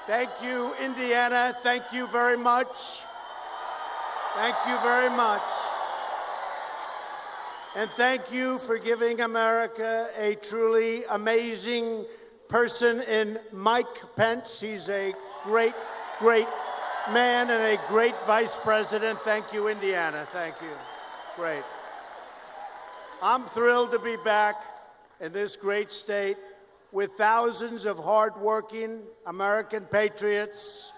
Thank you, Indiana. Thank you very much. Thank you very much. And thank you for giving America a truly amazing person in Mike Pence. He's a great, great man and a great vice president. Thank you, Indiana. Thank you. Great. I'm thrilled to be back in this great state with thousands of hardworking American patriots.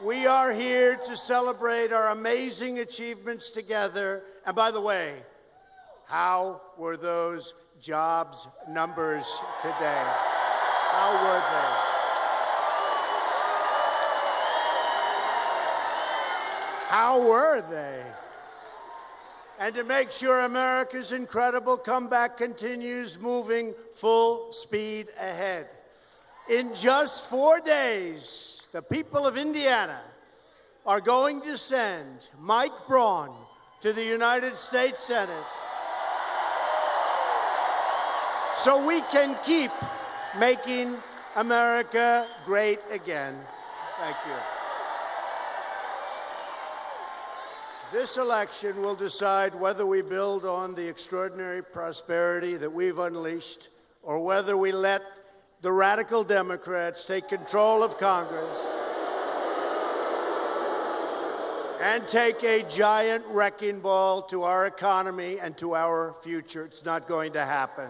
We are here to celebrate our amazing achievements together. And by the way, how were those jobs numbers today? How were they? How were they? And to make sure America's incredible comeback continues moving full speed ahead. In just 4 days, the people of Indiana are going to send Mike Braun to the United States Senate so we can keep making America great again. Thank you. This election will decide whether we build on the extraordinary prosperity that we've unleashed or whether we let the radical Democrats take control of Congress and take a giant wrecking ball to our economy and to our future. It's not going to happen.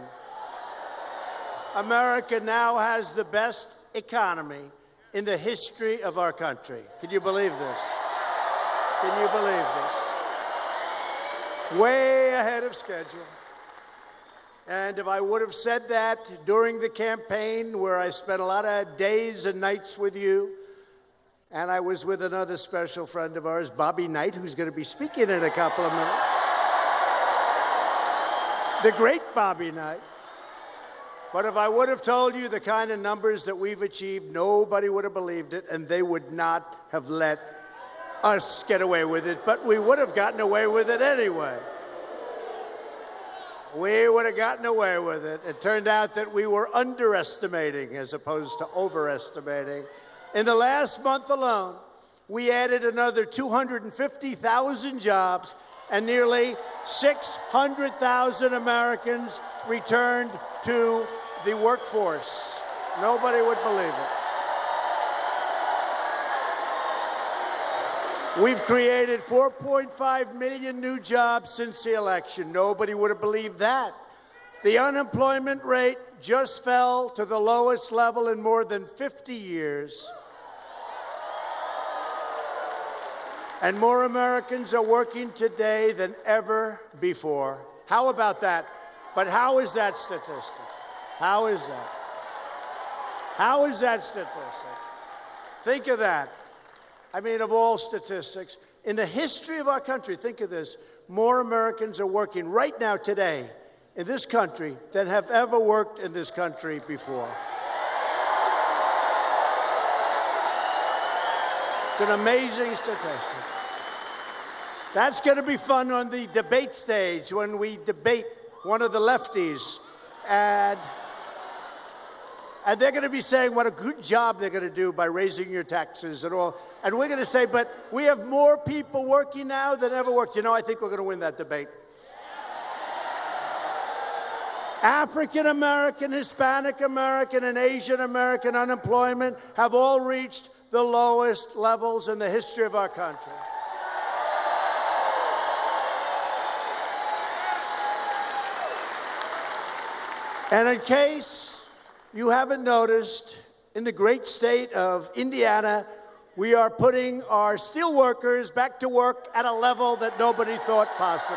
America now has the best economy in the history of our country. Can you believe this? Can you believe this? Way ahead of schedule. And if I would have said that during the campaign, where I spent a lot of days and nights with you, and I was with another special friend of ours, Bobby Knight, who's going to be speaking in a couple of minutes. The great Bobby Knight. But if I would have told you the kind of numbers that we've achieved, nobody would have believed it, and they would not have let us get away with it, but we would have gotten away with it anyway. We would have gotten away with it. It turned out that we were underestimating as opposed to overestimating. In the last month alone, we added another 250,000 jobs, and nearly 600,000 Americans returned to the workforce. Nobody would believe it. We've created 4.5 million new jobs since the election. Nobody would have believed that. The unemployment rate just fell to the lowest level in more than 50 years. And more Americans are working today than ever before. How about that? But how is that statistic? How is that? How is that statistic? Think of that. I mean, of all statistics, in the history of our country, think of this, more Americans are working right now, today, in this country than have ever worked in this country before. It's an amazing statistic. That's going to be fun on the debate stage when we debate one of the lefties. And they're going to be saying what a good job they're going to do by raising your taxes and all. And we're going to say, but we have more people working now than ever worked. You know, I think we're going to win that debate. African American, Hispanic American, and Asian American unemployment have all reached the lowest levels in the history of our country. And in case you haven't noticed, in the great state of Indiana, we are putting our steel workers back to work at a level that nobody thought possible.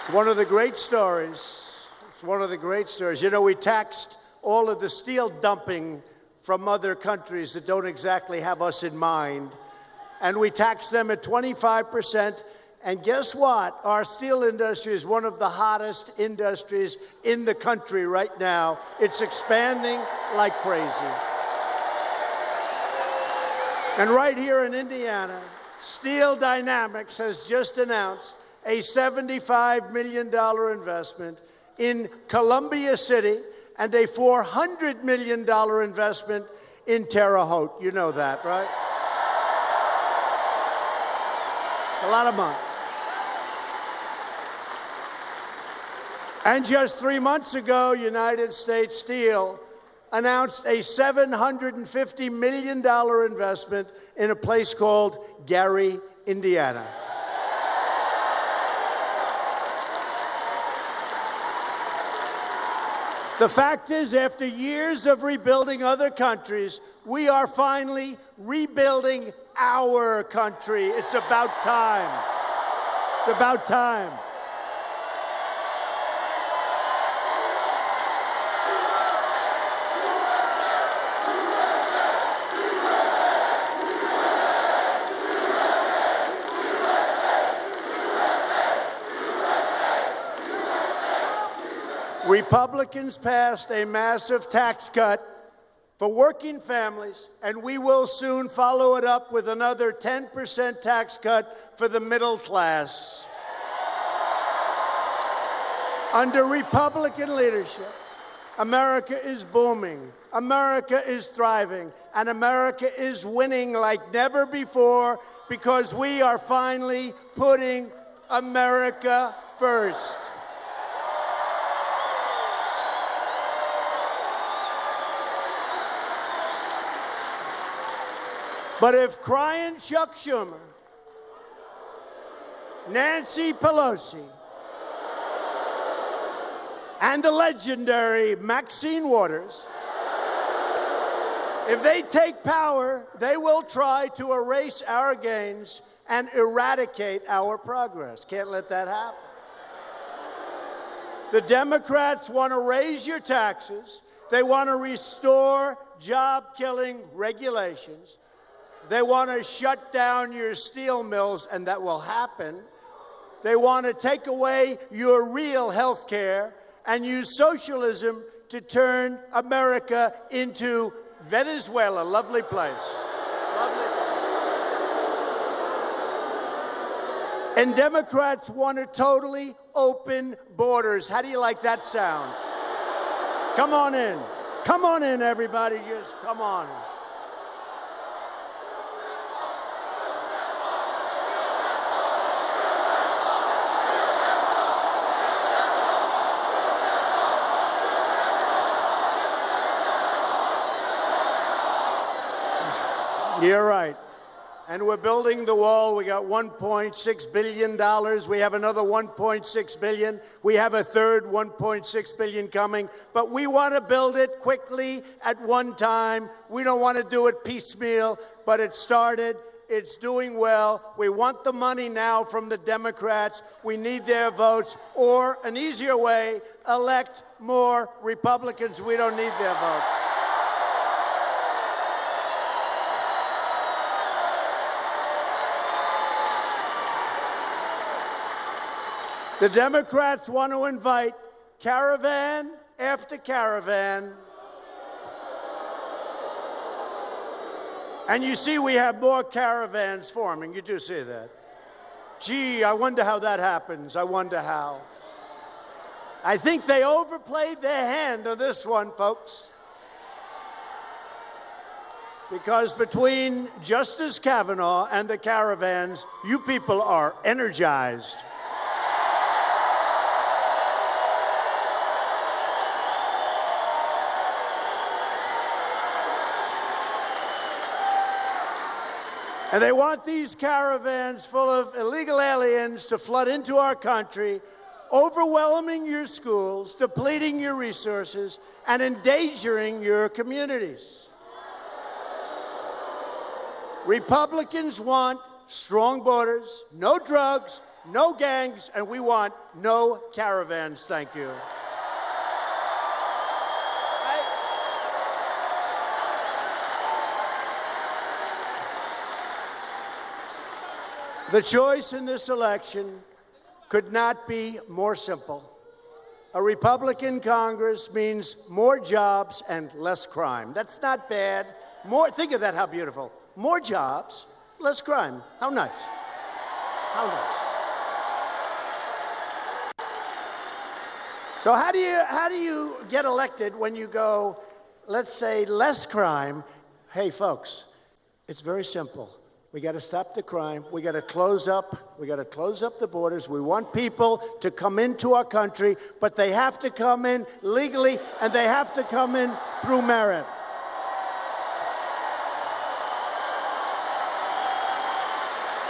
It's one of the great stories. It's one of the great stories. You know, we taxed all of the steel dumping from other countries that don't exactly have us in mind. And we taxed them at 25%. And guess what? Our steel industry is one of the hottest industries in the country right now. It's expanding like crazy. And right here in Indiana, Steel Dynamics has just announced a $75 million investment in Columbia City and a $400 million investment in Terre Haute. You know that, right? It's a lot of money. And just 3 months ago, United States Steel announced a $750 million investment in a place called Gary, Indiana. The fact is, after years of rebuilding other countries, we are finally rebuilding our country. It's about time. It's about time. Republicans passed a massive tax cut for working families, and we will soon follow it up with another 10% tax cut for the middle class. Under Republican leadership, America is booming, America is thriving, and America is winning like never before because we are finally putting America first. But if crying Chuck Schumer, Nancy Pelosi, and the legendary Maxine Waters, if they take power, they will try to erase our gains and eradicate our progress. Can't let that happen. The Democrats want to raise your taxes. They want to restore job-killing regulations. They want to shut down your steel mills, and that will happen. They want to take away your real health care and use socialism to turn America into Venezuela. Lovely place. Lovely place. And Democrats want to totally open borders. How do you like that sound? Come on in. Come on in, everybody. Just come on. You're right. And we're building the wall. We got $1.6 billion. We have another $1.6 billion. We have a third $1.6 billion coming. But we want to build it quickly at one time. We don't want to do it piecemeal, but it started. It's doing well. We want the money now from the Democrats. We need their votes. Or an easier way, elect more Republicans. We don't need their votes. The Democrats want to invite caravan after caravan. And you see we have more caravans forming. You do see that. Gee, I wonder how that happens. I wonder how. I think they overplayed their hand on this one, folks. Because between Justice Kavanaugh and the caravans, you people are energized. And they want these caravans full of illegal aliens to flood into our country, overwhelming your schools, depleting your resources, and endangering your communities. Republicans want strong borders, no drugs, no gangs, and we want no caravans. Thank you. The choice in this election could not be more simple. A Republican Congress means more jobs and less crime. That's not bad. Think of that, how beautiful. More jobs, less crime. How nice. How nice. So how do you get elected when you go, let's say, less crime? Hey, folks, it's very simple. We got to stop the crime. We got to close up the borders. We want people to come into our country, but they have to come in legally and they have to come in through merit.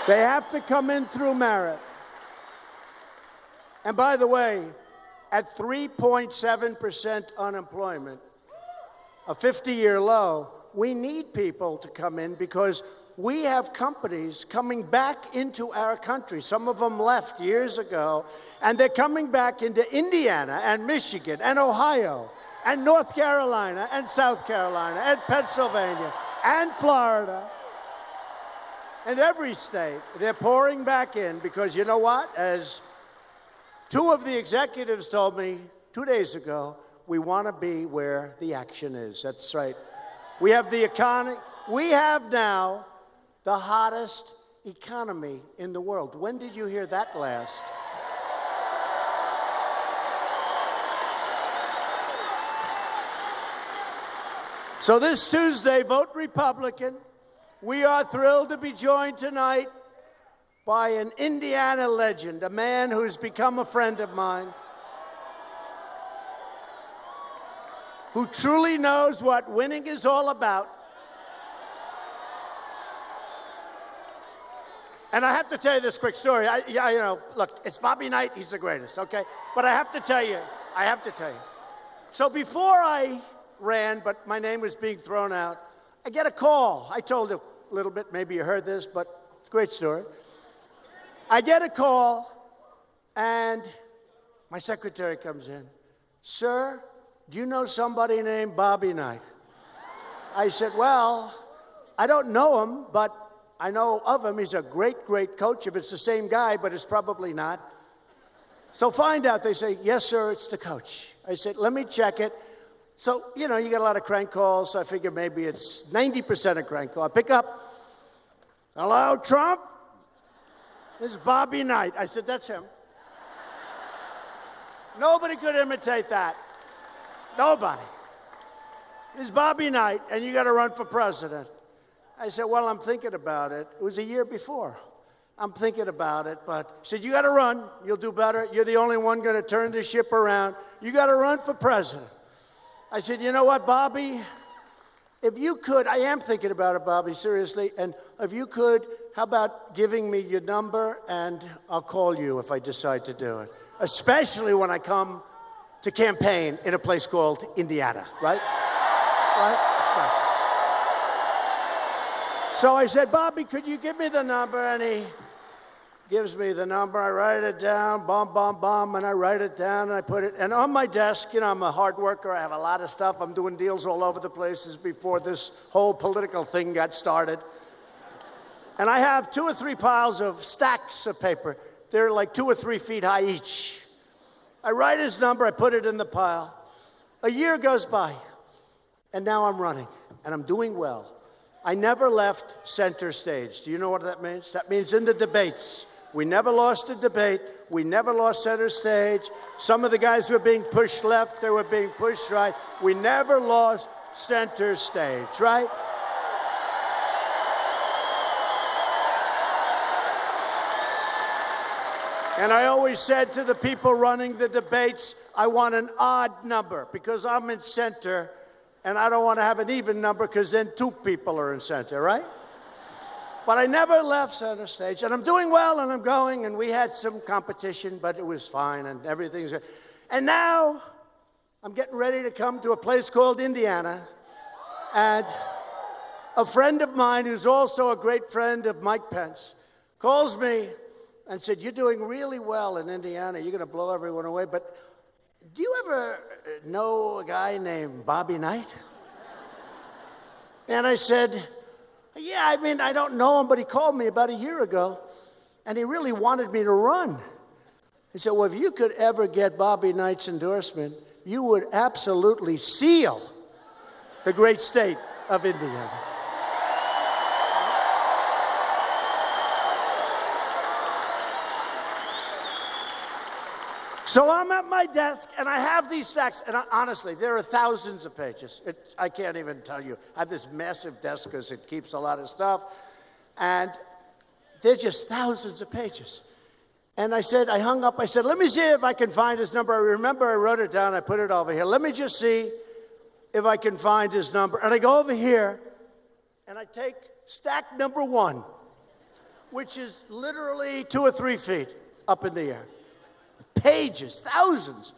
They have to come in through merit. And by the way, at 3.7% unemployment, a 50-year low, we need people to come in because we have companies coming back into our country. Some of them left years ago, and they're coming back into Indiana and Michigan and Ohio and North Carolina and South Carolina and Pennsylvania and Florida and every state. They're pouring back in because you know what? As two of the executives told me 2 days ago, we want to be where the action is. That's right. We have the economy. We have now the hottest economy in the world. When did you hear that last? So this Tuesday, vote Republican. We are thrilled to be joined tonight by an Indiana legend, a man who's become a friend of mine, who truly knows what winning is all about. And I have to tell you this quick story. Look, it's Bobby Knight. He's the greatest, okay? But I have to tell you. So before I ran, but my name was being thrown out, I get a call. I told a little bit. Maybe you heard this, but it's a great story. I get a call, and my secretary comes in. Sir, do you know somebody named Bobby Knight? I said, well, I don't know him, but I know of him. He's a great, great coach. If it's the same guy, but it's probably not. So find out. They say, yes, sir, it's the coach. I said, let me check it. So, you get a lot of crank calls, so I figure maybe it's 90% of crank call. I pick up, hello, Trump? This is Bobby Knight. I said, that's him. Nobody could imitate that. Nobody. This is Bobby Knight, and you got to run for president. I said, well, I'm thinking about it. It was a year before. I'm thinking about it, but he said, you got to run. You'll do better. You're the only one going to turn this ship around. You got to run for president. I said, you know what, Bobby? If you could, I am thinking about it, Bobby, seriously, and if you could, how about giving me your number, and I'll call you if I decide to do it, especially when I come to campaign in a place called Indiana, right? Right? So I said, Bobby, could you give me the number? And he gives me the number. I write it down, and I write it down, and I put it. And on my desk, I'm a hard worker. I have a lot of stuff. I'm doing deals all over the places before this whole political thing got started. And I have 2 or 3 piles of stacks of paper. They're like 2 or 3 feet high each. I write his number. I put it in the pile. A year goes by, and now I'm running, and I'm doing well. I never left center stage. Do you know what that means? That means in the debates. We never lost a debate. We never lost center stage. Some of the guys were being pushed left. They were being pushed right. We never lost center stage, right? And I always said to the people running the debates, I want an odd number because I'm in center. And I don't want to have an even number because then 2 people are in center, right? But I never left center stage. And I'm doing well, and I'm going, and we had some competition, but it was fine, and everything's good. And now I'm getting ready to come to a place called Indiana. And a friend of mine, who's also a great friend of Mike Pence, calls me and said, you're doing really well in Indiana. You're going to blow everyone away, but do you ever know a guy named Bobby Knight? And I said, yeah, I don't know him, but he called me about a year ago, and he really wanted me to run. He said, well, if you could ever get Bobby Knight's endorsement, you would absolutely seal the great state of Indiana. So I'm at my desk, and I have these stacks, and honestly, there are thousands of pages. I can't even tell you. I have this massive desk because it keeps a lot of stuff, and they're just thousands of pages. And I hung up, I said, let me see if I can find his number. I remember I wrote it down, I put it over here. Let me just see if I can find his number. And I go over here, and I take stack number 1, which is literally 2 or 3 feet up in the air. Pages, thousands.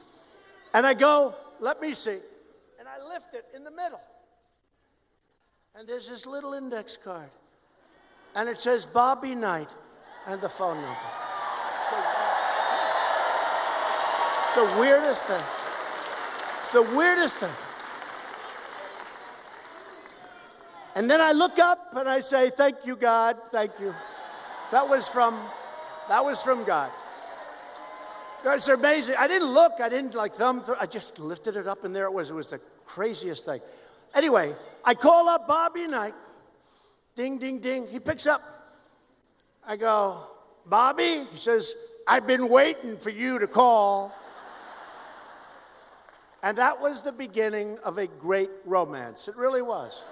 And I go, let me see. And I lift it in the middle. And there's this little index card. And it says Bobby Knight and the phone number. It's the weirdest thing. It's the weirdest thing. And then I look up and I say, thank you, God, thank you. That was from God. That's amazing. I didn't look. I didn't like thumb through. I just lifted it up, and there it was. It was the craziest thing. Anyway, I call up Bobby Knight. Ding, ding, ding. He picks up. I go, Bobby? He says, I've been waiting for you to call. And that was the beginning of a great romance. It really was.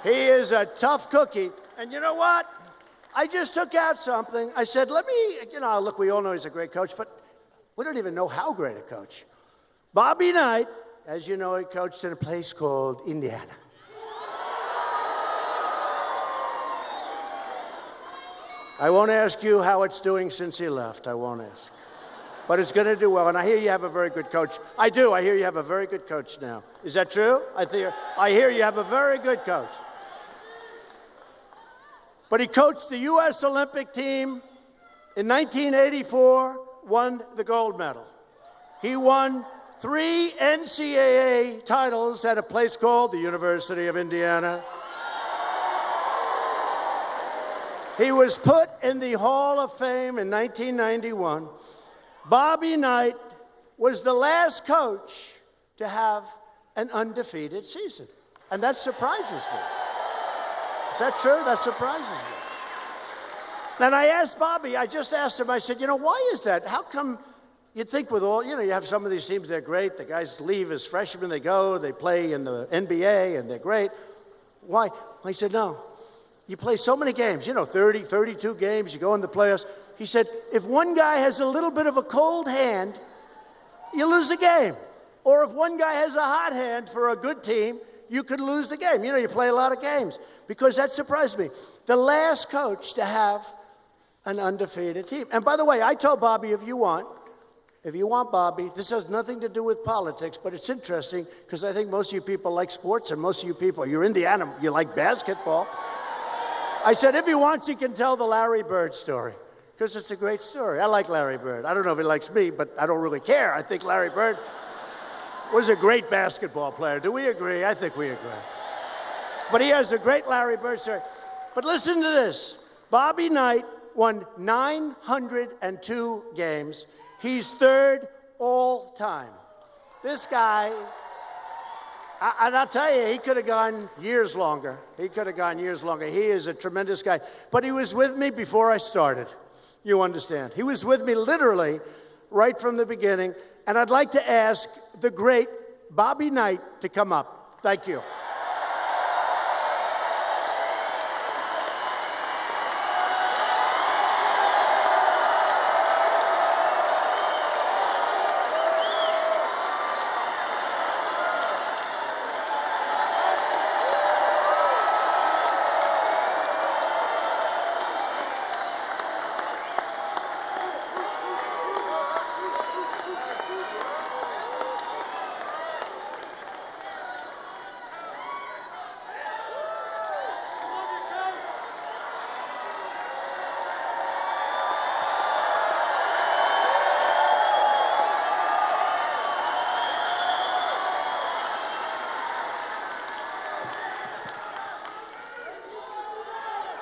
He is a tough cookie. And you know what? I just took out something. I said, let me, look, we all know he's a great coach, but we don't even know how great a coach. Bobby Knight, as you know, he coached in a place called Indiana. I won't ask you how it's doing since he left. I won't ask. But it's going to do well. And I hear you have a very good coach. I do. I hear you have a very good coach now. Is that true? I hear you have a very good coach. But he coached the U.S. Olympic team in 1984, won the gold medal. He won 3 NCAA titles at a place called the University of Indiana. He was put in the Hall of Fame in 1991. Bobby Knight was the last coach to have an undefeated season. And that surprises me. Is that true? That surprises me. Then I asked Bobby, I just asked him, I said, why is that? How come you'd think with all, you have some of these teams, they're great. The guys leave as freshmen, they go, they play in the NBA, and they're great. Why? He said, no. You play so many games, 30, 32 games, you go in the playoffs. He said, if one guy has a little bit of a cold hand, you lose the game. Or if one guy has a hot hand for a good team, you could lose the game. You play a lot of games. Because that surprised me. The last coach to have an undefeated team. And by the way, I told Bobby, if you want Bobby, this has nothing to do with politics, but it's interesting because I think most of you people like sports and most of you people, you're Indiana, you like basketball. I said, if he wants, he can tell the Larry Bird story because it's a great story. I like Larry Bird. I don't know if he likes me, but I don't really care. I think Larry Bird was a great basketball player. Do we agree? I think we agree. But he has a great Larry Bird story. But listen to this. Bobby Knight won 902 games. He's 3rd all time. This guy, and I'll tell you, he could have gone years longer. He is a tremendous guy. But he was with me before I started. You understand. He was with me literally right from the beginning. And I'd like to ask the great Bobby Knight to come up. Thank you.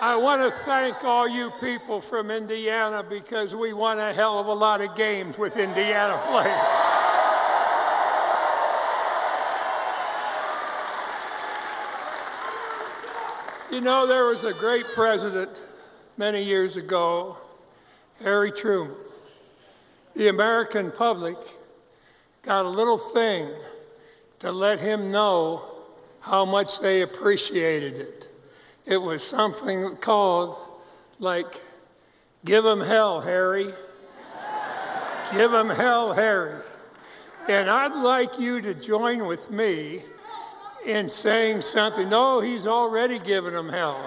I want to thank all you people from Indiana because we won a hell of a lot of games with Indiana players. There was a great president many years ago, Harry Truman. the American public got a little thing to let him know how much they appreciated it. It was something called, like, "Give 'em hell, Harry." Give 'em hell, Harry. And I'd like you to join with me in saying something. No, he's already given him hell.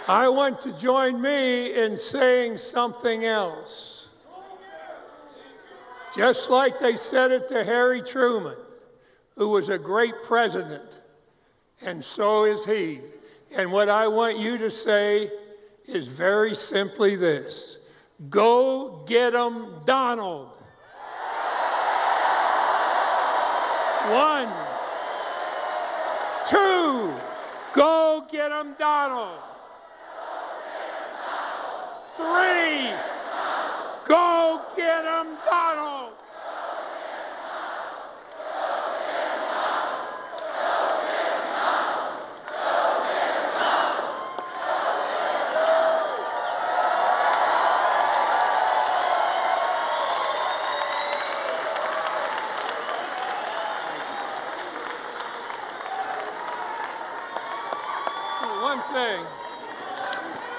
I want to join me in saying something else. Just like they said it to Harry Truman, who was a great president, and so is he. And what I want you to say is very simply this: go get 'em, Donald. 1, 2, go get 'em, Donald. 3, go get 'em, Donald.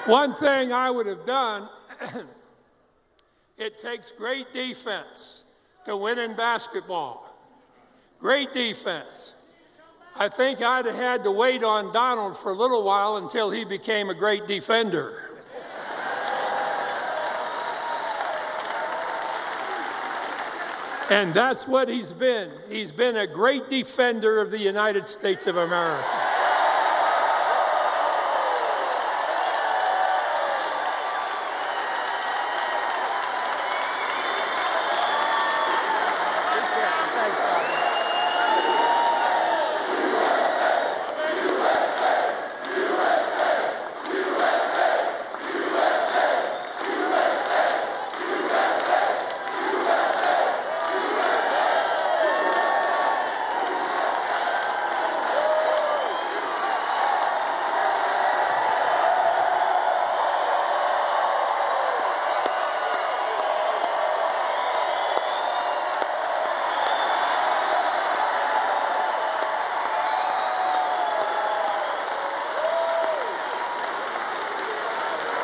One thing I would have done, it takes great defense to win in basketball. Great defense. I think I'd have had to wait on Donald for a little while until he became a great defender. And that's what he's been. He's been a great defender of the United States of America.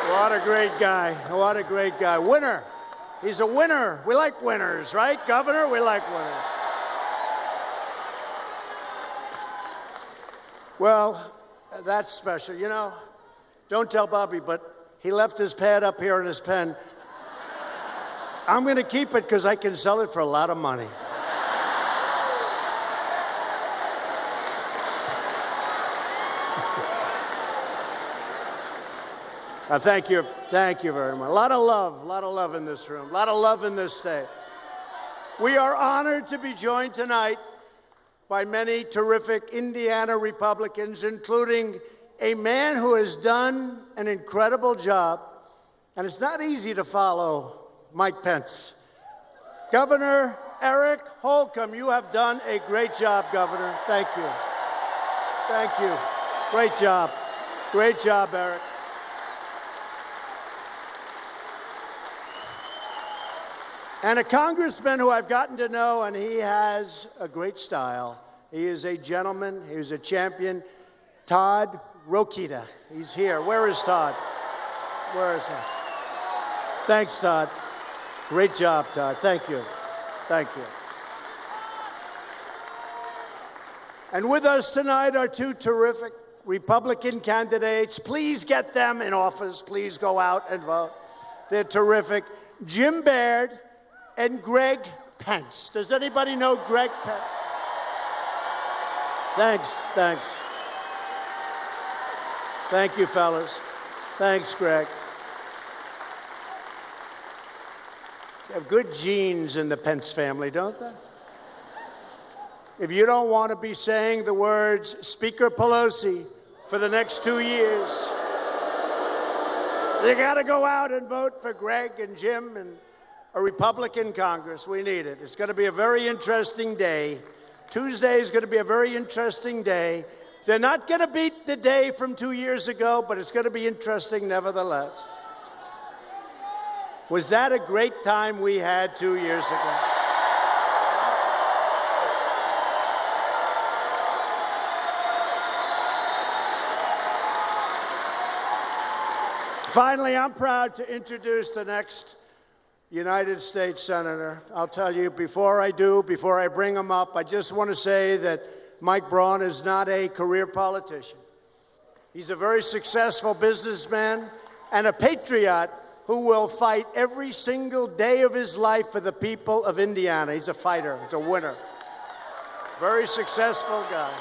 What a great guy. What a great guy. Winner. He's a winner. We like winners, right, Governor? We like winners. Well, that's special. You know, don't tell Bobby, but he left his pad up here and his pen. I'm going to keep it because I can sell it for a lot of money. Thank you very much. A lot of love in this room, a lot of love in this state. We are honored to be joined tonight by many terrific Indiana Republicans, including a man who has done an incredible job, and it's not easy to follow Mike Pence. Governor Eric Holcomb, you have done a great job, Governor. Thank you. Thank you. Great job. Great job, Eric. And a congressman who I've gotten to know, and he has a great style. He is a gentleman. He's a champion. Todd Rokita. He's here. Where is Todd? Where is he? Thanks, Todd. Great job, Todd. Thank you. Thank you. And with us tonight are two terrific Republican candidates. Please get them in office. Please go out and vote. They're terrific. Jim Baird and Greg Pence. Does anybody know Greg Pence? Thanks. Thank you, fellas. Thanks, Greg. They have good genes in the Pence family, don't they? If you don't want to be saying the words Speaker Pelosi for the next 2 years, you got to go out and vote for Greg and Jim and a Republican Congress. We need it. It's going to be a very interesting day. Tuesday is going to be a very interesting day. They're not going to beat the day from 2 years ago, but it's going to be interesting nevertheless. Was that a great time we had 2 years ago? Finally, I'm proud to introduce the next United States Senator. I'll tell you, before I bring him up, I just want to say that Mike Braun is not a career politician. He's a very successful businessman and a patriot who will fight every single day of his life for the people of Indiana. He's a fighter. He's a winner. Very successful guy.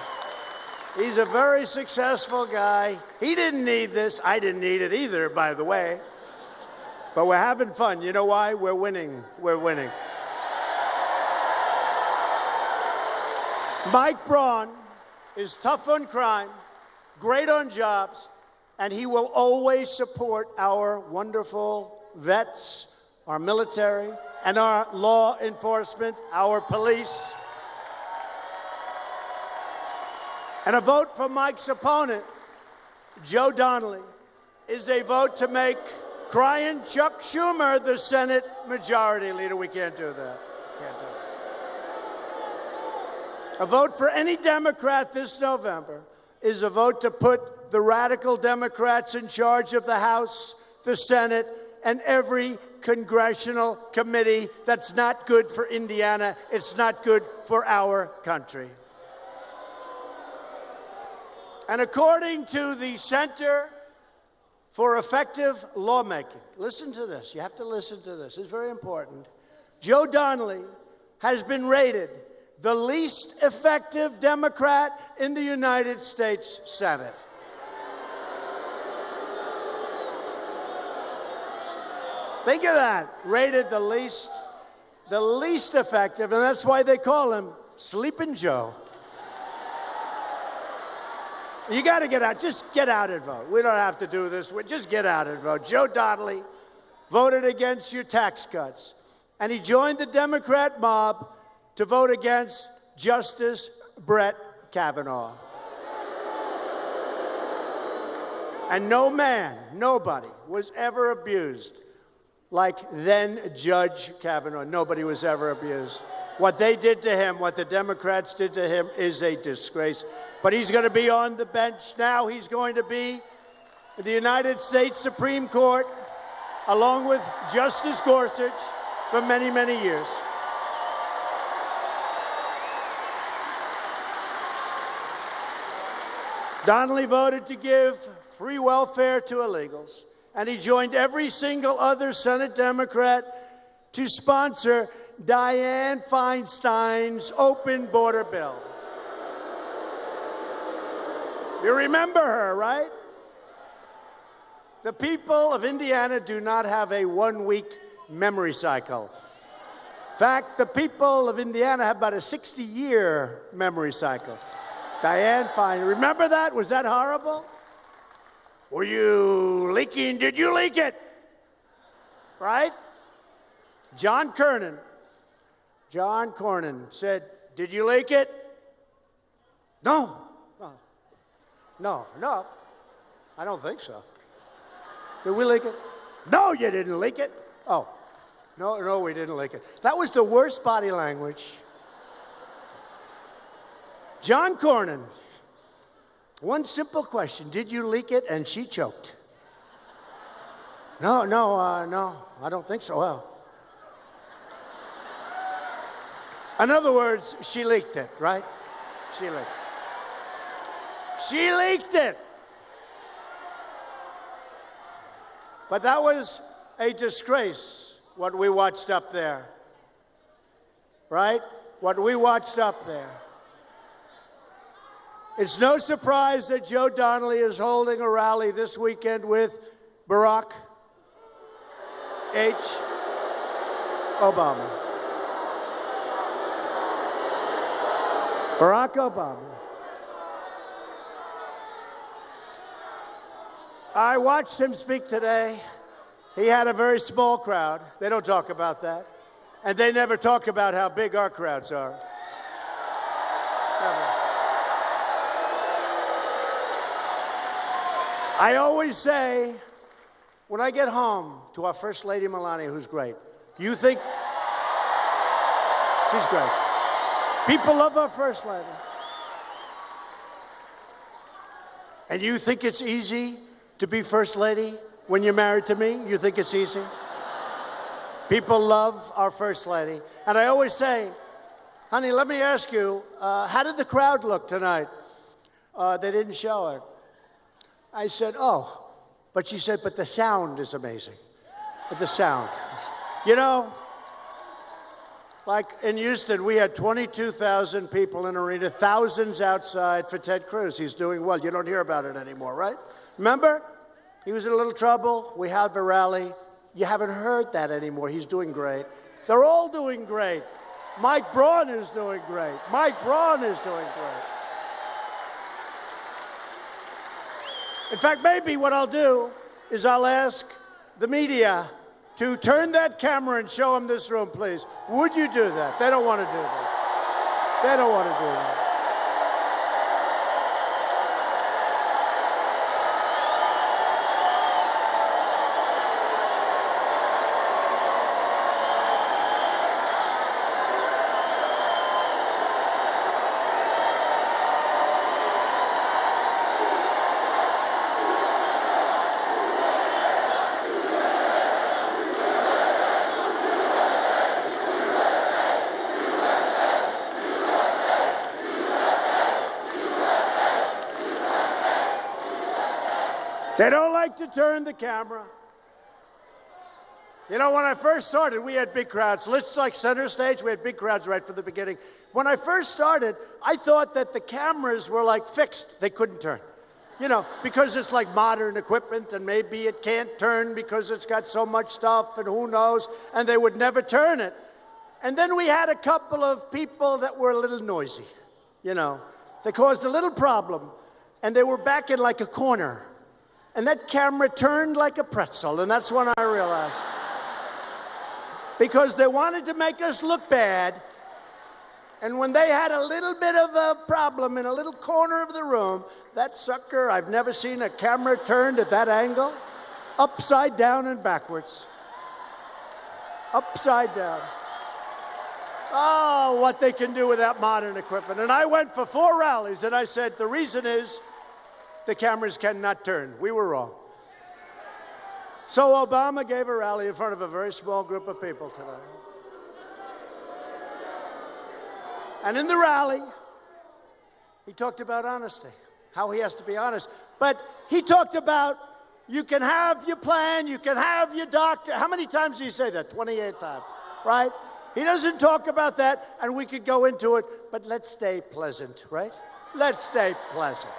He's a very successful guy. He didn't need this. I didn't need it either, by the way. But we're having fun. You know why? We're winning. We're winning. Mike Braun is tough on crime, great on jobs, and he will always support our wonderful vets, our military, and our law enforcement, our police. And a vote for Mike's opponent, Joe Donnelly, is a vote to make crying Chuck Schumer the Senate Majority Leader. We can't do that. Can't do it. A vote for any Democrat this November is a vote to put the radical Democrats in charge of the House, the Senate, and every congressional committee. That's not good for Indiana. It's not good for our country. And according to the Center for Effective Lawmaking, listen to this. You have to listen to this. It's very important. Joe Donnelly has been rated the least effective Democrat in the United States Senate. Think of that. Rated the least effective, and that's why they call him Sleeping Joe. You got to get out. Just get out and vote. We don't have to do this. Just get out and vote. Joe Donnelly voted against your tax cuts, and he joined the Democrat mob to vote against Justice Brett Kavanaugh. And nobody was ever abused like then Judge Kavanaugh. Nobody was ever abused. What they did to him, what the Democrats did to him, is a disgrace. But he's going to be on the bench now. He's going to be in the United States Supreme Court, along with Justice Gorsuch, for many, many years. Donnelly voted to give free welfare to illegals, and he joined every single other Senate Democrat to sponsor Dianne Feinstein's open border bill. You remember her, right? The people of Indiana do not have a one-week memory cycle. In fact, the people of Indiana have about a 60-year memory cycle. Dianne Feinstein, remember that? Was that horrible? Were you leaking? Did you leak it? Right? John Cornyn said, did you leak it? No, I don't think so. Did we leak it? No, you didn't leak it. Oh, no, we didn't leak it. That was the worst body language. John Cornyn, one simple question, did you leak it? And she choked. No, I don't think so. Well, in other words, she leaked it, right? She leaked it. She leaked it. But that was a disgrace, what we watched up there. Right? What we watched up there. It's no surprise that Joe Donnelly is holding a rally this weekend with Barack H. Obama. Barack Obama. I watched him speak today, He had a very small crowd. They don't talk about that. And they never talk about how big our crowds are. Never. I always say, when I get home to our First Lady Melania, who's great, you think she's great. People love our First Lady. And you think it's easy to be First Lady when you're married to me? You think it's easy? People love our First Lady. And I always say, honey, let me ask you, how did the crowd look tonight? They didn't show it. I said, oh. But she said, but the sound is amazing. The sound. You know, like in Houston, we had 22,000 people in the arena, thousands outside for Ted Cruz. He's doing well. You don't hear about it anymore, right? Remember? He was in a little trouble. We had the rally. You haven't heard that anymore. He's doing great. They're all doing great. Mike Braun is doing great. Mike Braun is doing great. In fact, maybe what I'll do is I'll ask the media to turn that camera and show them this room, please. Would you do that? They don't want to do that. They don't want to do that. They don't like to turn the camera. You know, when I first started, we had big crowds. Let's like center stage, we had big crowds right from the beginning. When I first started, I thought that the cameras were like fixed. They couldn't turn. You know, because it's like modern equipment and maybe it can't turn because it's got so much stuff and who knows, and they would never turn it. And then we had a couple of people that were a little noisy, you know. They caused a little problem, and they were back in like a corner. And that camera turned like a pretzel, and that's when I realized. Because they wanted to make us look bad, and when they had a little bit of a problem in a little corner of the room, that sucker, I've never seen a camera turned at that angle, upside down and backwards. Upside down. Oh, what they can do with that modern equipment. And I went for 4 rallies, and I said, the reason is, the cameras cannot turn. We were wrong. So Obama gave a rally in front of a very small group of people today. And in the rally, he talked about honesty, how he has to be honest. But he talked about you can have your plan, you can have your doctor. How many times did he say that? 28 times, right? He doesn't talk about that, and we could go into it, but let's stay pleasant, right? Let's stay pleasant.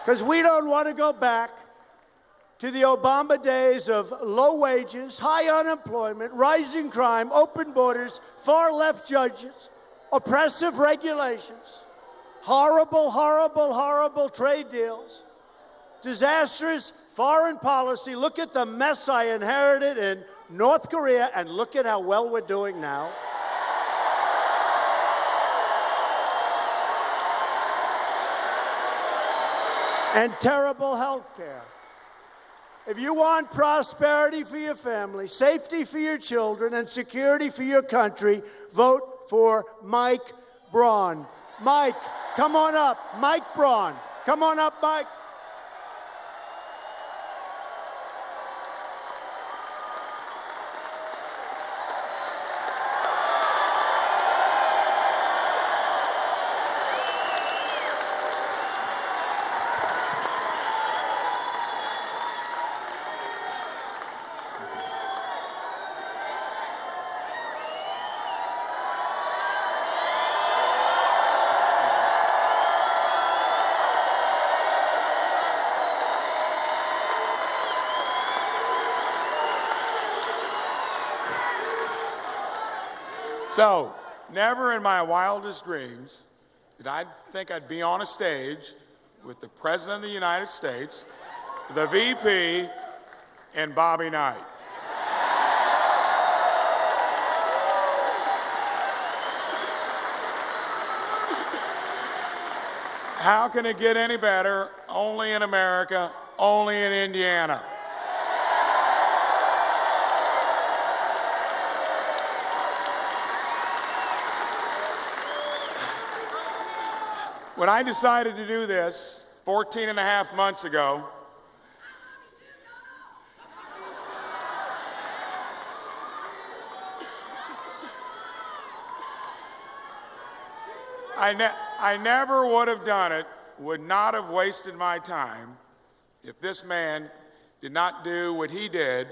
Because we don't want to go back to the Obama days of low wages, high unemployment, rising crime, open borders, far-left judges, oppressive regulations, horrible, horrible, horrible trade deals, disastrous foreign policy. Look at the mess I inherited in North Korea, and look at how well we're doing now. And terrible health care. If you want prosperity for your family, safety for your children, and security for your country, vote for Mike Braun. Mike, come on up. Mike Braun. Come on up, Mike. So, never in my wildest dreams did I think I'd be on a stage with the President of the United States, the VP, and Bobby Knight. How can it get any better? Only in America, only in Indiana. When I decided to do this 14 and a half months ago, I never would have done it, would not have wasted my time if this man did not do what he did.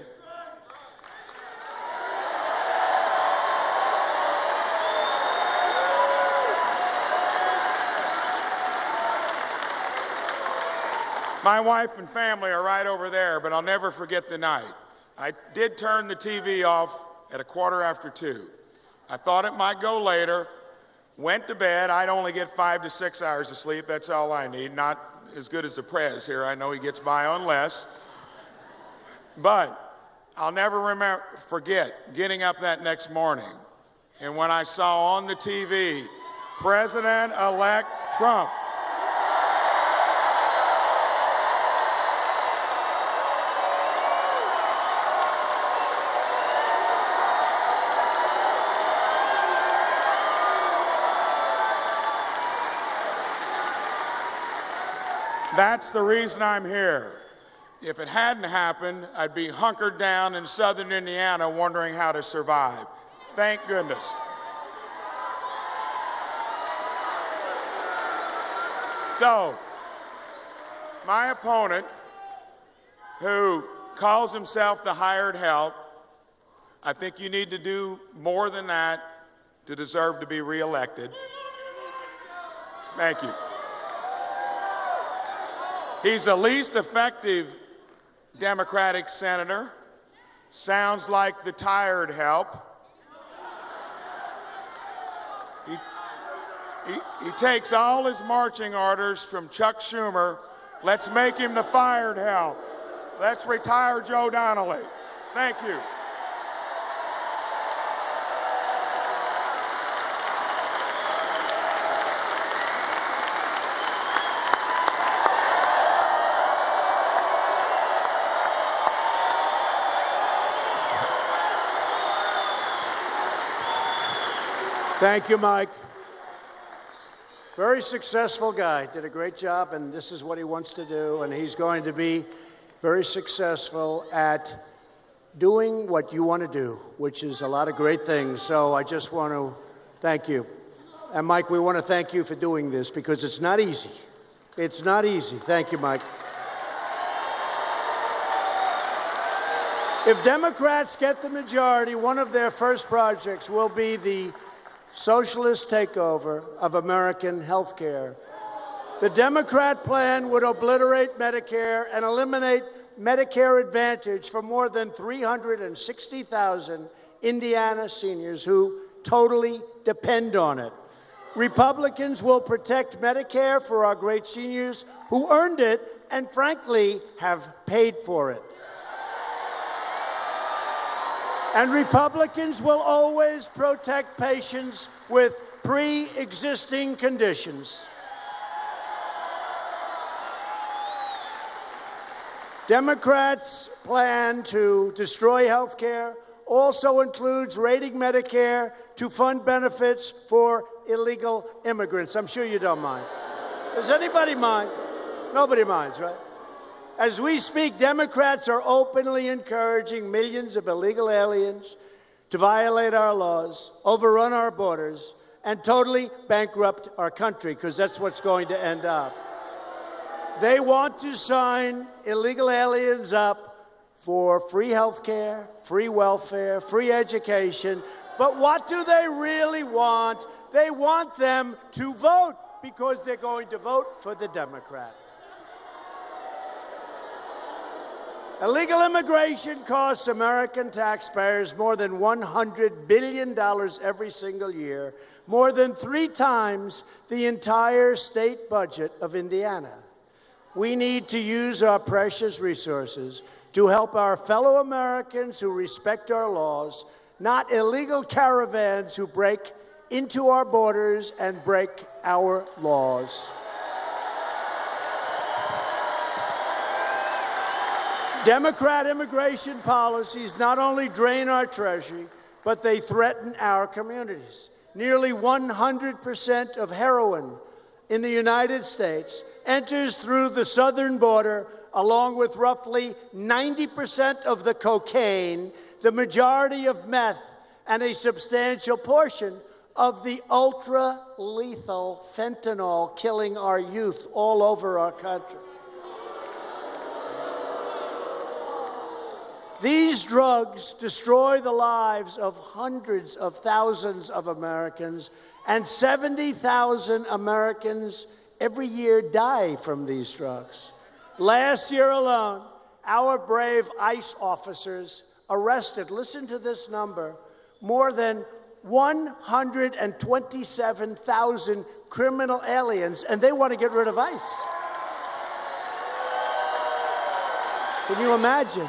My wife and family are right over there, but I'll never forget the night. I did turn the TV off at 2:15. I thought it might go later, went to bed. I'd only get 5 to 6 hours of sleep. That's all I need. Not as good as the Prez here. I know he gets by on less. But I'll never forget getting up that next morning, and when I saw on the TV, President-elect Trump. That's the reason I'm here. If it hadn't happened, I'd be hunkered down in southern Indiana wondering how to survive. Thank goodness. So, my opponent, who calls himself the hired help, I think you need to do more than that to deserve to be reelected. Thank you. He's the least effective Democratic senator. Sounds like the tired help. He takes all his marching orders from Chuck Schumer. Let's make him the fired help. Let's retire Joe Donnelly. Thank you. Thank you, Mike. Very successful guy, did a great job, and this is what he wants to do, and he's going to be very successful at doing what you want to do, which is a lot of great things. So I just want to thank you. And Mike, we want to thank you for doing this because it's not easy. It's not easy. Thank you, Mike. If Democrats get the majority, one of their first projects will be the socialist takeover of American health care. The Democrat plan would obliterate Medicare and eliminate Medicare Advantage for more than 360,000 Indiana seniors who totally depend on it. Republicans will protect Medicare for our great seniors who earned it and, frankly, have paid for it. And Republicans will always protect patients with pre-existing conditions. Democrats' plan to destroy health care also includes raiding Medicare to fund benefits for illegal immigrants. I'm sure you don't mind. Does anybody mind? Nobody minds, right? As we speak, Democrats are openly encouraging millions of illegal aliens to violate our laws, overrun our borders, and totally bankrupt our country, because that's what's going to end up. They want to sign illegal aliens up for free health care, free welfare, free education. But what do they really want? They want them to vote because they're going to vote for the Democrat. Illegal immigration costs American taxpayers more than $100 billion every single year, more than 3 times the entire state budget of Indiana. We need to use our precious resources to help our fellow Americans who respect our laws, not illegal caravans who break into our borders and break our laws. Democrat immigration policies not only drain our treasury, but they threaten our communities. Nearly 100% of heroin in the United States enters through the southern border, along with roughly 90% of the cocaine, the majority of meth, and a substantial portion of the ultra-lethal fentanyl killing our youth all over our country. These drugs destroy the lives of hundreds of thousands of Americans, and 70,000 Americans every year die from these drugs. Last year alone, our brave ICE officers arrested, listen to this number, more than 127,000 criminal aliens, and they want to get rid of ICE. Can you imagine?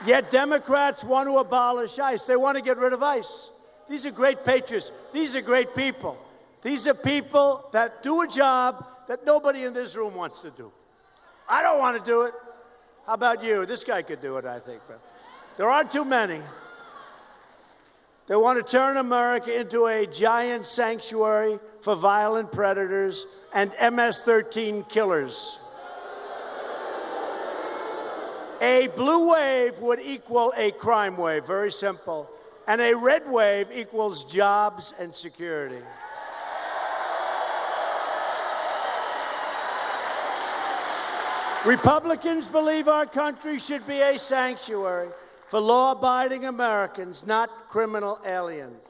Yet Democrats want to abolish ICE. They want to get rid of ICE. These are great patriots. These are great people. These are people that do a job that nobody in this room wants to do. I don't want to do it. How about you? This guy could do it, I think, but there aren't too many. They want to turn America into a giant sanctuary for violent predators and MS-13 killers. A blue wave would equal a crime wave, very simple. And a red wave equals jobs and security. Republicans believe our country should be a sanctuary for law-abiding Americans, not criminal aliens.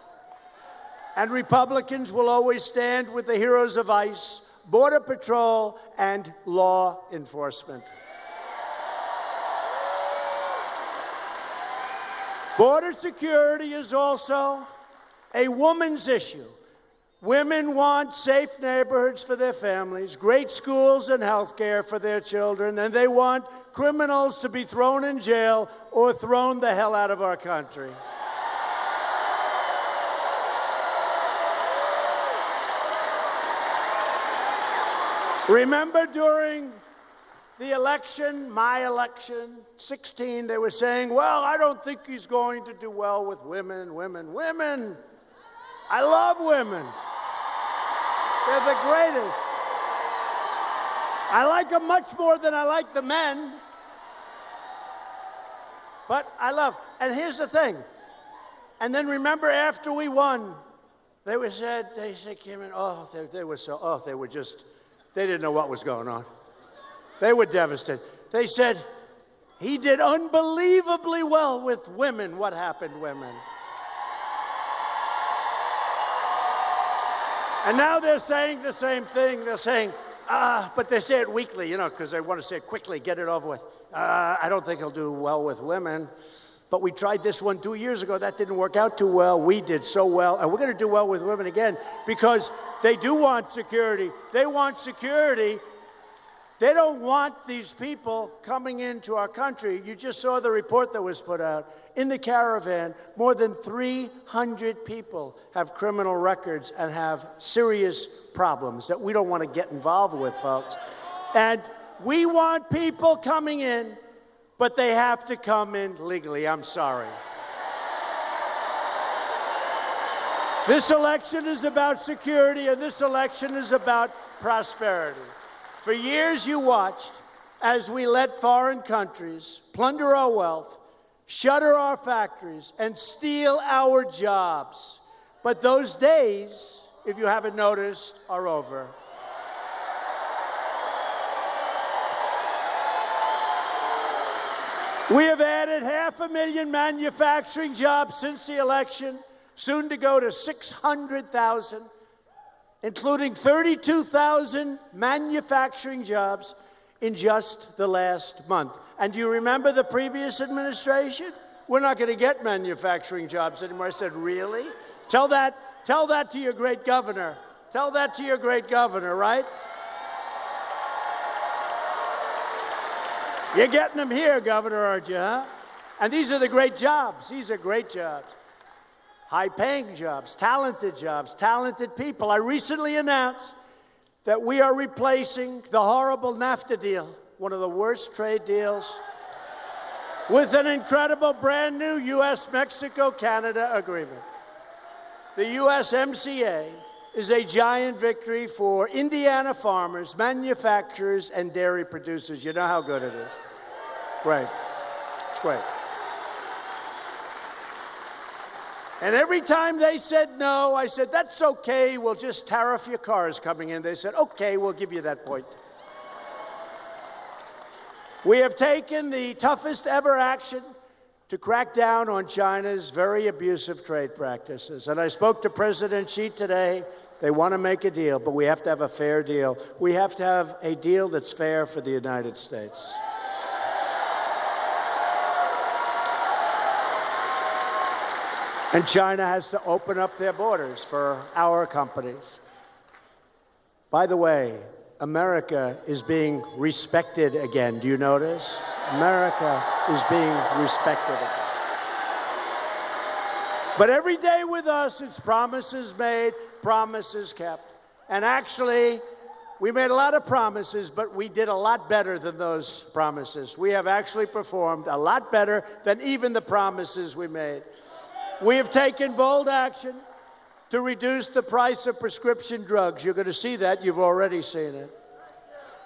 And Republicans will always stand with the heroes of ICE, Border Patrol, and law enforcement. Border security is also a woman's issue. Women want safe neighborhoods for their families, great schools and health care for their children, and they want criminals to be thrown in jail or thrown the hell out of our country. Remember during the election, my election, 16, they were saying, well, I don't think he's going to do well with women. I love women. They're the greatest. I like them much more than I like the men. But I love, and here's the thing. And then remember after we won, they said, came in, they didn't know what was going on. They were devastated. They said, he did unbelievably well with women. What happened, women? And now they're saying the same thing. They're saying, but they say it weakly, because they want to say it quickly, get it over with. I don't think he'll do well with women. But we tried this one 2 years ago. That didn't work out too well. We did so well. And we're going to do well with women again because they do want security. They want security. They don't want these people coming into our country. You just saw the report that was put out. In the caravan, more than 300 people have criminal records and have serious problems that we don't want to get involved with, folks. And we want people coming in, but they have to come in legally. I'm sorry. This election is about security, and this election is about prosperity. For years, you watched as we let foreign countries plunder our wealth, shutter our factories, and steal our jobs. But those days, if you haven't noticed, are over. We have added 500,000 manufacturing jobs since the election, soon to go to 600,000. Including 32,000 manufacturing jobs in just the last month. And do you remember the previous administration? We're not going to get manufacturing jobs anymore. I said, really? Tell that to your great governor. Tell that to your great governor, right? You're getting them here, Governor, aren't you, huh? And these are the great jobs. These are great jobs. High-paying jobs, talented people. I recently announced that we are replacing the horrible NAFTA deal, one of the worst trade deals, with an incredible brand new U.S.-Mexico-Canada agreement. The USMCA is a giant victory for Indiana farmers, manufacturers, and dairy producers. You know how good it is. Great. It's great. And every time they said no, I said, that's okay, we'll just tariff your cars coming in. They said, okay, we'll give you that point. We have taken the toughest ever action to crack down on China's very abusive trade practices. And I spoke to President Xi today. They want to make a deal, but we have to have a fair deal. We have to have a deal that's fair for the United States. And China has to open up their borders for our companies. By the way, America is being respected again. Do you notice? America is being respected again. But every day with us, it's promises made, promises kept. And actually, we made a lot of promises, but we did a lot better than those promises. We have actually performed a lot better than even the promises we made. We have taken bold action to reduce the price of prescription drugs. You're going to see that. You've already seen it.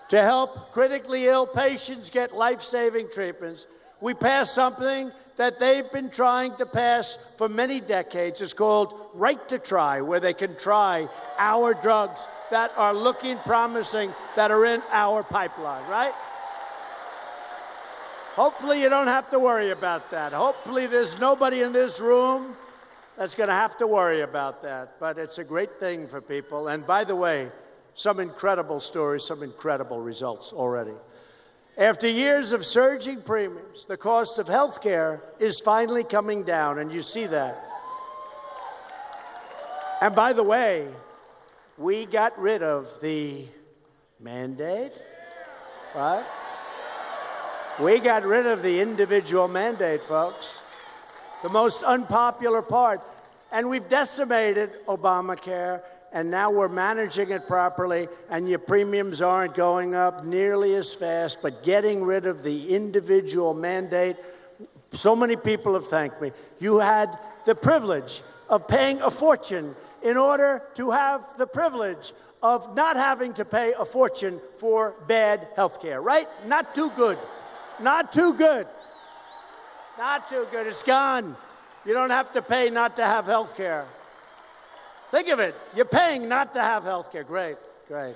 To help critically ill patients get life-saving treatments, we passed something that they've been trying to pass for many decades. It's called Right to Try, where they can try our drugs that are looking promising, that are in our pipeline, right? Hopefully you don't have to worry about that. Hopefully there's nobody in this room that's going to have to worry about that. But it's a great thing for people. And by the way, some incredible stories, some incredible results already. After years of surging premiums, the cost of health care is finally coming down, and you see that. And by the way, we got rid of the mandate, right? We got rid of the individual mandate, folks, the most unpopular part. And we've decimated Obamacare, and now we're managing it properly, and your premiums aren't going up nearly as fast, but getting rid of the individual mandate, so many people have thanked me. You had the privilege of paying a fortune in order to have the privilege of not having to pay a fortune for bad health care, right? Not too good. Not too good. Not too good. It's gone. You don't have to pay not to have health care. Think of it. You're paying not to have health care. Great, great.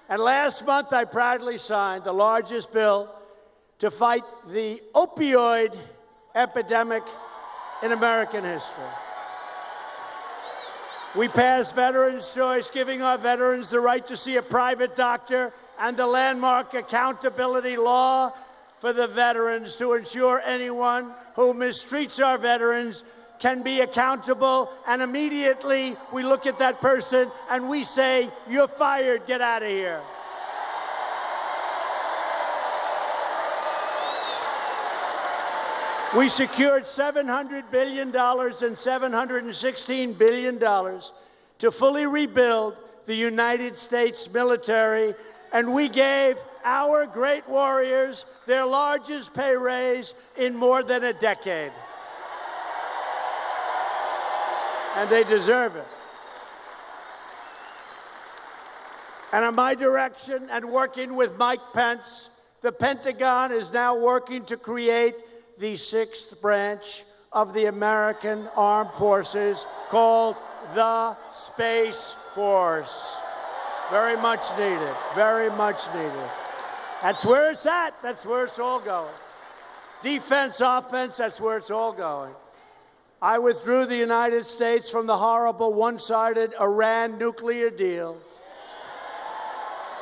And last month, I proudly signed the largest bill to fight the opioid epidemic in American history. We passed Veterans' Choice, giving our veterans the right to see a private doctor, and the landmark accountability law for the veterans to ensure anyone who mistreats our veterans can be accountable. And immediately we look at that person and we say, you're fired, get out of here. We secured $700 billion and $716 billion to fully rebuild the United States military. And we gave our great warriors their largest pay raise in more than a decade. And they deserve it. And on my direction, and working with Mike Pence, the Pentagon is now working to create the sixth branch of the American Armed Forces, called the Space Force. Very much needed, very much needed. That's where it's at. That's where it's all going. Defense, offense, that's where it's all going. I withdrew the United States from the horrible one-sided Iran nuclear deal.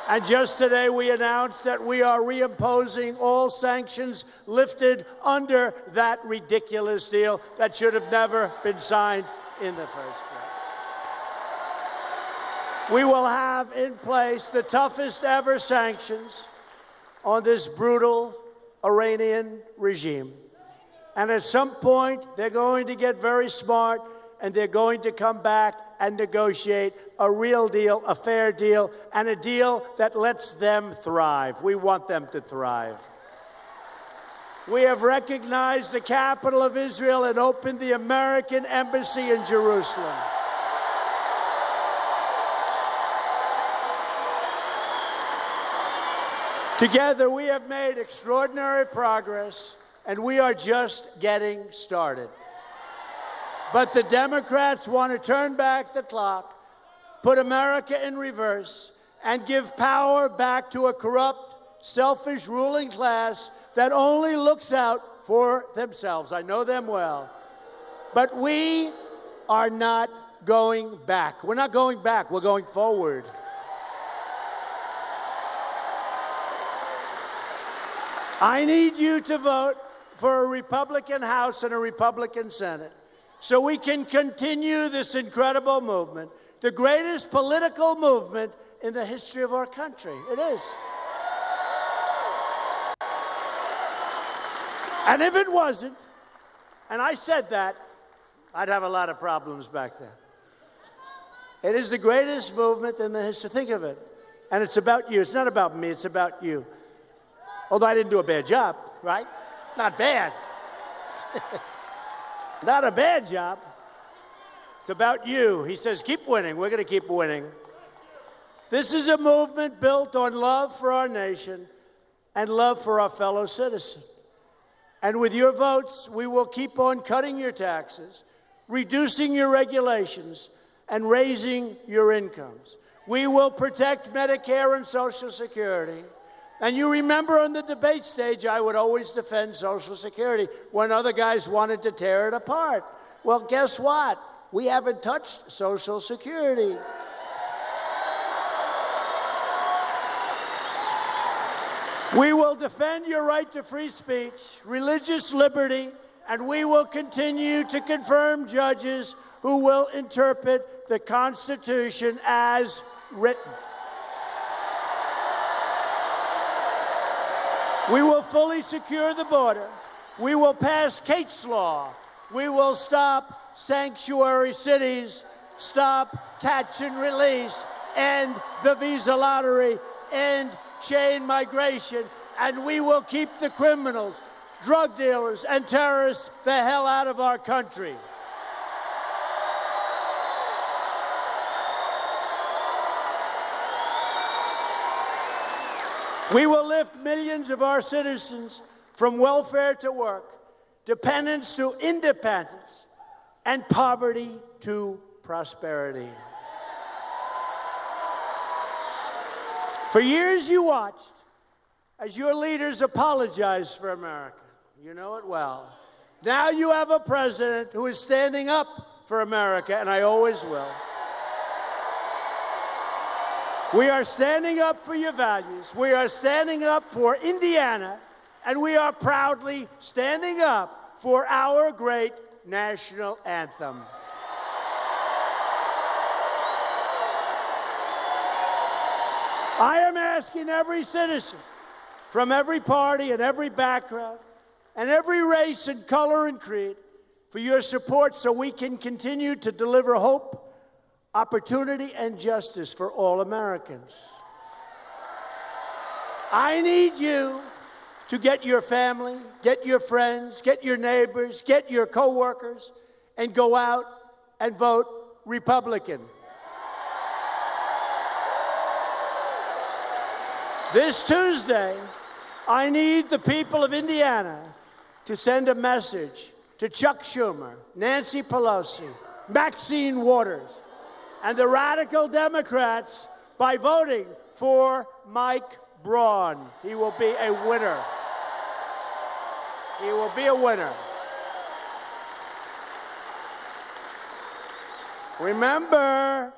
And just today we announced that we are reimposing all sanctions lifted under that ridiculous deal that should have never been signed in the first place. We will have in place the toughest ever sanctions on this brutal Iranian regime. And at some point, they're going to get very smart, and they're going to come back and negotiate a real deal, a fair deal, and a deal that lets them thrive. We want them to thrive. We have recognized the capital of Israel and opened the American embassy in Jerusalem. Together, we have made extraordinary progress, and we are just getting started. But the Democrats want to turn back the clock, put America in reverse, and give power back to a corrupt, selfish ruling class that only looks out for themselves. I know them well. But we are not going back. We're not going back. We're going forward. I need you to vote for a Republican House and a Republican Senate so we can continue this incredible movement, the greatest political movement in the history of our country. It is. And if it wasn't, and I said that, I'd have a lot of problems back then. It is the greatest movement in the history. Think of it. And it's about you. It's not about me. It's about you. Although I didn't do a bad job, right? Not bad. Not a bad job. It's about you. He says, keep winning. We're going to keep winning. This is a movement built on love for our nation and love for our fellow citizens. And with your votes, we will keep on cutting your taxes, reducing your regulations, and raising your incomes. We will protect Medicare and Social Security. And you remember on the debate stage, I would always defend Social Security when other guys wanted to tear it apart. Well, guess what? We haven't touched Social Security. We will defend your right to free speech, religious liberty, and we will continue to confirm judges who will interpret the Constitution as written. We will fully secure the border. We will pass Kate's Law. We will stop sanctuary cities, stop catch and release, end the visa lottery, end chain migration, and we will keep the criminals, drug dealers, and terrorists the hell out of our country. We will lift millions of our citizens from welfare to work, dependence to independence, and poverty to prosperity. For years you watched as your leaders apologized for America. You know it well. Now you have a president who is standing up for America, and I always will. We are standing up for your values. We are standing up for Indiana, and we are proudly standing up for our great national anthem. I am asking every citizen from every party and every background and every race and color and creed for your support so we can continue to deliver hope, opportunity, and justice for all Americans. I need you to get your family, get your friends, get your neighbors, get your coworkers, and go out and vote Republican. This Tuesday, I need the people of Indiana to send a message to Chuck Schumer, Nancy Pelosi, Maxine Waters, and the radical Democrats by voting for Mike Braun. He will be a winner. He will be a winner. Remember,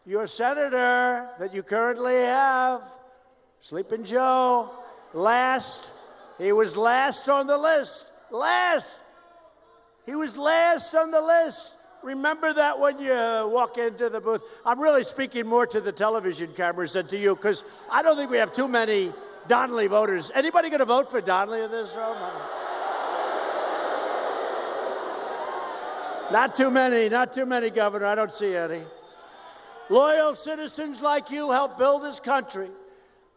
your senator that you currently have, Sleeping Joe, last. He was last on the list. Last. He was last on the list. Remember that when you walk into the booth. I'm really speaking more to the television cameras than to you because I don't think we have too many Donnelly voters. Anybody going to vote for Donnelly in this room? Not too many, Governor. I don't see any. Loyal citizens like you help build this country,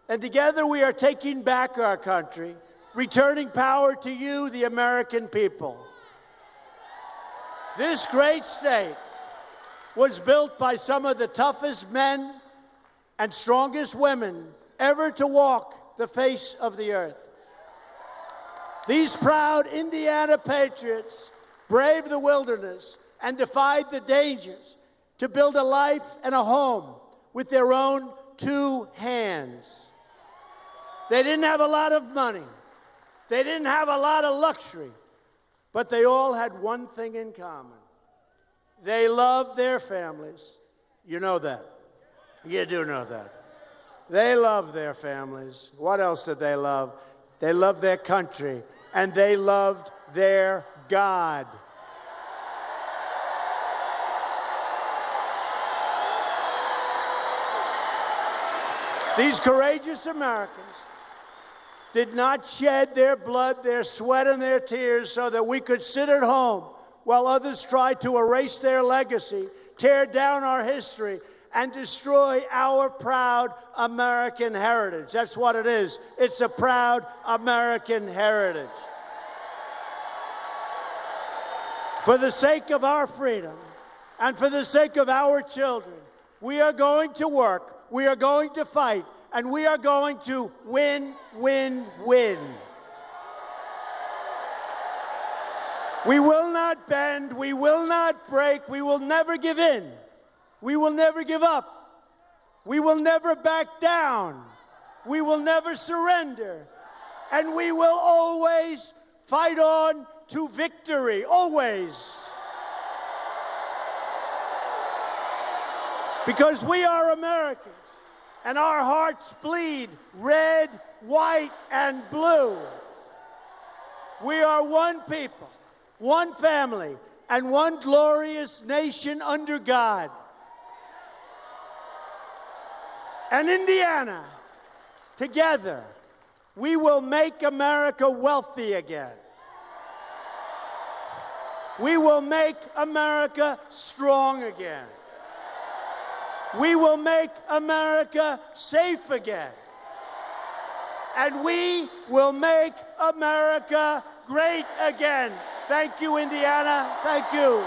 and together we are taking back our country, returning power to you, the American people. This great state was built by some of the toughest men and strongest women ever to walk the face of the earth. These proud Indiana patriots braved the wilderness and defied the dangers to build a life and a home with their own 2 hands. They didn't have a lot of money. They didn't have a lot of luxury, but they all had one thing in common. They loved their families. You know that. You do know that. They loved their families. What else did they love? They loved their country, and they loved their God. These courageous Americans did not shed their blood, their sweat, and their tears so that we could sit at home while others tried to erase their legacy, tear down our history, and destroy our proud American heritage. That's what it is. It's a proud American heritage. For the sake of our freedom and for the sake of our children, we are going to work. We are going to fight, and we are going to win, win, win. We will not bend. We will not break. We will never give in. We will never give up. We will never back down. We will never surrender. And we will always fight on to victory, always. Because we are Americans, and our hearts bleed red, white, and blue. We are one people, one family, and one glorious nation under God. And Indiana, together, we will make America wealthy again. We will make America strong again. We will make America safe again. And we will make America great again. Thank you, Indiana. Thank you.